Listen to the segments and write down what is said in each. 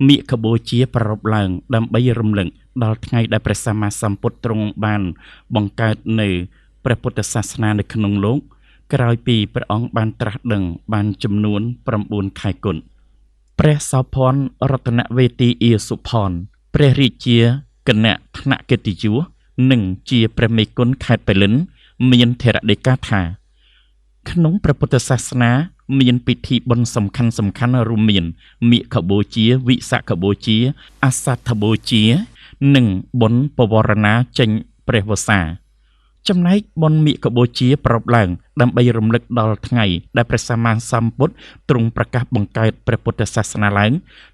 มีขบวนเชียประรบหลังดำใบรำลึงดอลไงได้ประสามาสัมพุทตรงบานบังการในพระพุทธศาสนาในขนมโลกกลายปีพระองค์บานตรัสดังบานจำนวนประบุญไข่กุลพระสาวพรรัตนเวทีเอียสุพรพระริเจียกณะธนเกติจัวหนึ่งเจียประเมกุลไข่ไปลิ้นมีนเทระเดกาถาขนมพระพุทธศาสนามีนปิธีบนสำคัญรุมีนมีขบเจียวิสขบเจียอาสัตบเจียหนึ่งบนปวารณาเจงเปรวสาจำนายบนมีขบเจียปรับหลังดำไปรำลึกดอลไงได้ประสามาสัมพุทธตรงประกาศบังเกิดพระพุทธศาสนาหลัง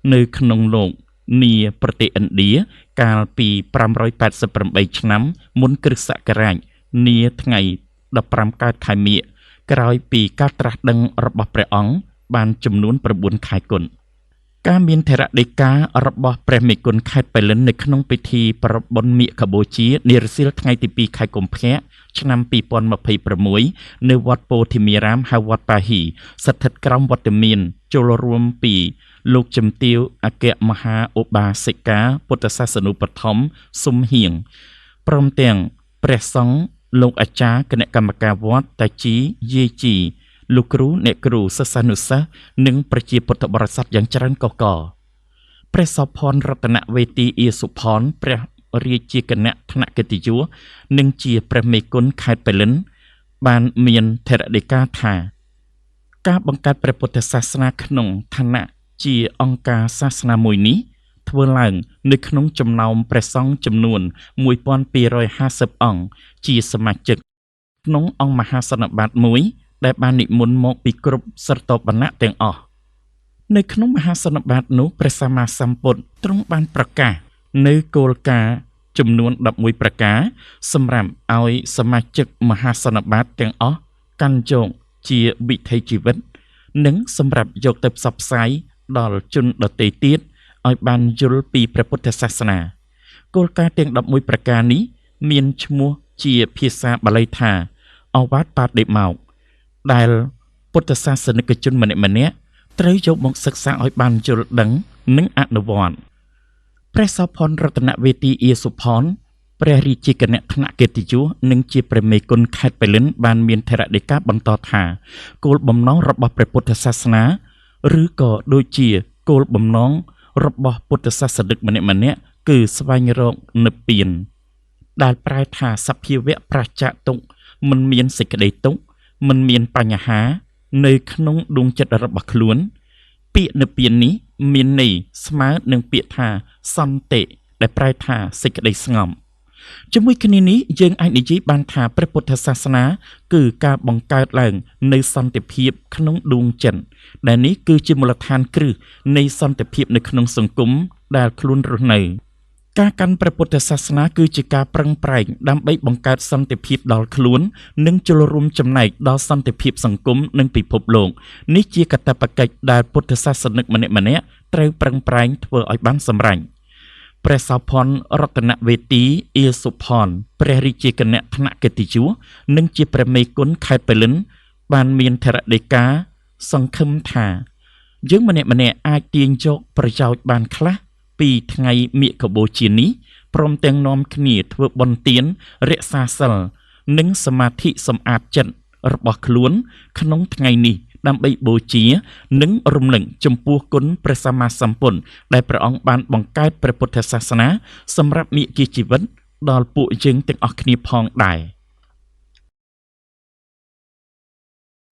ในขนมโลกเนียประเทศอินเดียกาลปี388 ឆ្នាំ មុន គ្រិស្តសករាជ នាថ្ងៃ 15 កើតខែមិញ ក្រោយពីការត្រាស់ដឹងរបស់ព្រះអង្គបានចំនួន 9 ខែគុណការមានថេរដីការបស់ព្រះមេគុណខេត្តបៃលិននៅក្នុងពិធីប្រពន្ធមិខបូជានារសៀលថ្ងៃទី 2 ខែកុម្ភៈ ឆ្នាំ 2026 នៅវត្តពោធិមារាមហៅវត្តបាហ៊ីស្ថិតក្រោមវត្តមានចូលរួមពីលោកជំទាវអគ្គមហាឧបាសិកាពុទ្ធសាសនូបត្ថម្ភសុំហៀងព្រមទាំងព្រះសង្ឃលោកអាចារ្យគណៈកម្មការវត្តតាជីយាយជីលោកគ្រូអ្នកគ្រូសិស្សានុសិស្សនិងប្រជាពុទ្ធបរិស័ទយ៉ាងច្រើនកុះករព្រះសោភ័ណ្ឌរតនវេទីអៀសុផនព្រះរាជាគណៈថ្នាក់កិត្តិយសនិងជាព្រះមេគុណខេត្តបៃលិនបានមានថេរដីកាថាការបង្កើតព្រះពុទ្ធសាសនាក្នុងឋានៈជាអង្គការសាសនាមួយនេះធ្វើឡើងនៅក្នុងចំណោមព្រះសង្ឃចំនួន 1250 អង្គជាសមាជិកក្នុងអង្គមហាសន្និបាតមួយដែលបាននិមន្តមកពីគ្រប់ស្រទាប់វណ្ណៈទាំងអស់នៅក្នុងមហាសន្និបាតនោះព្រះសម្មាសម្ពុទ្ធទ្រង់បានប្រកាសនៅគោលការណ៍ចំនួន 11 ប្រការសម្រាប់ឲ្យសមាជិកមហាសន្និបាតទាំងអស់កាន់យកជាវិថីជីវិតនិងសម្រាប់យកទៅផ្សព្វផ្សាយដល់ជនដទៃទៀតឲ្យបានយល់ពីព្រះពុទ្ធសាសនាគោលការណ៍ទាំង 11 ប្រការនេះមានឈ្មោះជាភាសាបាលីថាអវាទបដិមោក្ខដែលពុទ្ធសាសនិកជនម្នាក់ៗត្រូវយកមកសិក្សាឲ្យបានយល់ដឹងនិងអនុវត្តព្រះសោភ័ណ្ឌរតនវេទីអៀសុផនព្រះរាជាគណៈថ្នាក់កិត្តិយសនិងជាព្រះមេគុណខេត្តបៃលិនបានមានថេរដីកាបន្តថាគោលបំណងរបស់ព្រះពុទ្ធសាសនាឬក៏ដូចជាគោលបំណងរបស់ពុទ្ធសាសនិកម្នាក់ៗគឺស្វែងរកនិព្វានដែលប្រែថាសភាវៈប្រច្ចតុមិនមានសេចក្តីទុក្ខមិនមានបញ្ហានៅក្នុងដួងចិត្តរបស់ខ្លួនពាក្យនិព្វាននេះមានន័យស្មើនឹងពាក្យថាសន្តិដែលប្រែថាសេចក្តីស្ងប់ជាមួយគ្នានេះយើងអាចនិយាយបានថាព្រះពុទ្ធសាសនាគឺការបង្កើតឡើងនៃសន្តិភាពក្នុងដួងចិត្តដែលនេះគឺជាមូលដ្ឋានគ្រឹះនៃសន្តិភាពនៅក្នុងសង្គមដែលខ្លួនរស់នៅការកាន់ព្រះពុទ្ធសាសនាគឺជាការប្រឹងប្រែងដើម្បីបង្កើតសន្តិភាពដល់ខ្លួននិងចូលរួមចំណែកដល់សន្តិភាពសង្គមនិងពិភពលោកនេះជាកាតព្វកិច្ចដែលពុទ្ធសាសនិកម្នាក់ៗត្រូវប្រឹងប្រែងធ្វើឲ្យបានសម្រេចព្រះសោភ័ណ្ឌរតនវេទីអៀសុផនព្រះរាជាគណៈថ្នាក់កិត្តិយសនិងជាព្រះមេគុណខេត្តបៃលិនបានមានថេរដីកាសង្ឃឹមថាយើងម្នាក់ៗអាចទាញយកប្រយោជន៍បានខ្លះពីថ្ងៃមិខបូជានេះព្រមទាំងនាំគ្នាធ្វើបុណ្យទានរក្សាសីលនិងសមាធិសម្អាតចិត្តរបស់ខ្លួនក្នុងថ្ងៃនេះដើម្បីបូជានិងរំលឹកចំពោះគុណព្រះសម្មាសម្ពុទ្ធដែលព្រះអង្គបានបង្កើតព្រះពុទ្ធសាសនាសម្រាប់មាគ៌ាជីវិតដល់ពួកយើងទាំងអស់គ្នាផងដែរ